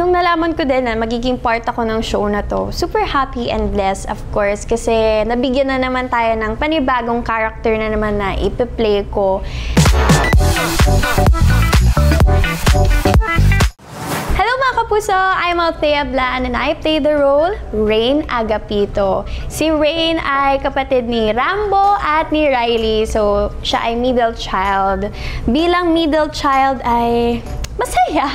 Nung nalaman ko din na magiging part ako ng show na to, super happy and blessed of course kasi nabigyan na naman tayo ng panibagong character na naman na ipi-play ko. Hello mga kapuso! I'm Althea Blaan and I play the role Rain Agapito. Si Rain ay kapatid ni Rambo at ni Riley. So, siya ay middle child. Bilang middle child ay masaya,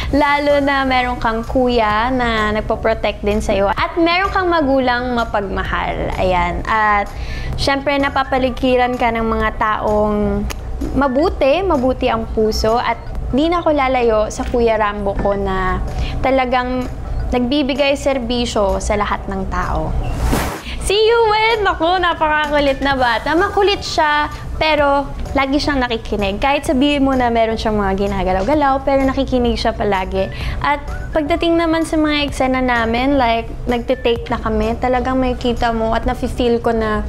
lalo na meron kang kuya na nagpo-protect din sa'yo at meron kang magulang mapagmahal. Ayan. At syempre napapaligiran ka ng mga taong mabuti ang puso at di na ako lalayo sa Kuya Rambo ko na talagang nagbibigay serbisyo sa lahat ng tao. Si Yuen, naku, napakakulit na bata. Makulit siya, pero lagi siyang nakikinig. Kahit sabihin mo na meron siyang mga ginagalaw-galaw, pero nakikinig siya palagi. At pagdating naman sa mga eksena namin, like, nagtitake na kami, talagang makikita mo at nafe-feel ko na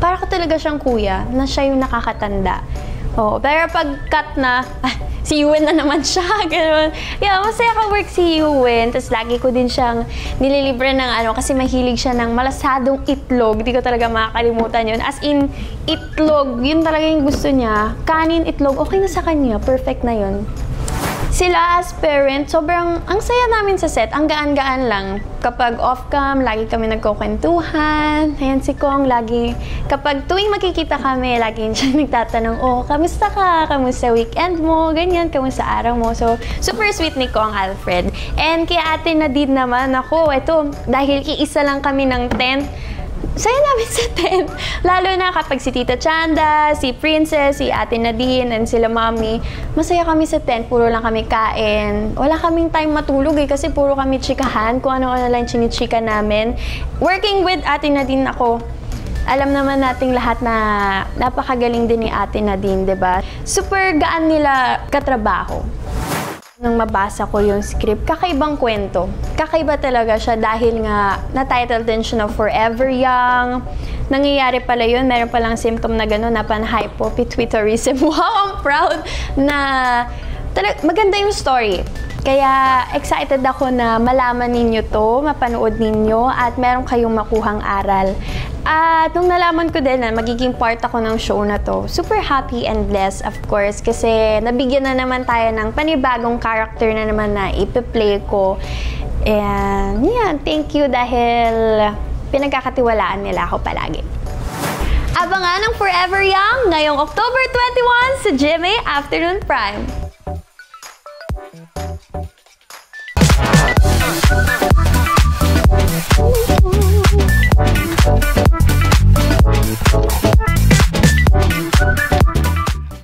para ko talaga siyang kuya, na siya yung nakakatanda. Oo, pero pag cut na, si Yuen na naman siya, gano'n. Yeah, masaya ka-work si Yuen. Tapos lagi ko din siyang nililibre ng kasi mahilig siya ng malasadong itlog. Hindi ko talaga makakalimutan yun. As in, itlog, yun talaga yung gusto niya. Kanin, itlog, okay na sa kanya. Perfect na yun. Sila as parent, sobrang, ang saya namin sa set, ang gaan-gaan lang. Kapag off-cam, lagi kami nagkukwentuhan. Ayan si Kong, lagi, kapag tuwing makikita kami, lagi siya nagtatanong, oh, kamusta ka? Kamusta weekend mo? Ganyan, kamusta araw mo? So, super sweet ni Kong Alfred. And kaya Ate Nadine naman, ako, eto, dahil iisa lang kami ng tent, saya namin sa tent. Lalo na kapag si Tita Chanda, si Princess, si Ate Nadine, and sila Mami, masaya kami sa tent. Puro lang kami kain. Wala kaming time matulog kasi puro kami chikahan. Kung ano-ano lang chinichika namin. Working with Ate Nadine ako, alam naman nating lahat na napakagaling din ni Ate Nadine, diba? Super gaan nila katrabaho. Nung mabasa ko yung script, kakaibang kwento. Kakaiba talaga siya dahil nga na-title din siya na Forever Young. Nangyayari pala yun, meron palang symptom na gano'n, na pan-hypopituitarism. Wow, I'm proud na maganda yung story. Kaya excited ako na malaman ninyo to, mapanood ninyo, at meron kayong makuhang aral. At nung nalaman ko din na magiging part ako ng show na to, super happy and blessed of course kasi nabigyan na naman tayo ng panibagong character na naman na ipi-play ko. And yeah, thank you dahil pinagkakatiwalaan nila ako palagi. Abangan ang Forever Young ngayong October 21 sa GMA Afternoon Prime.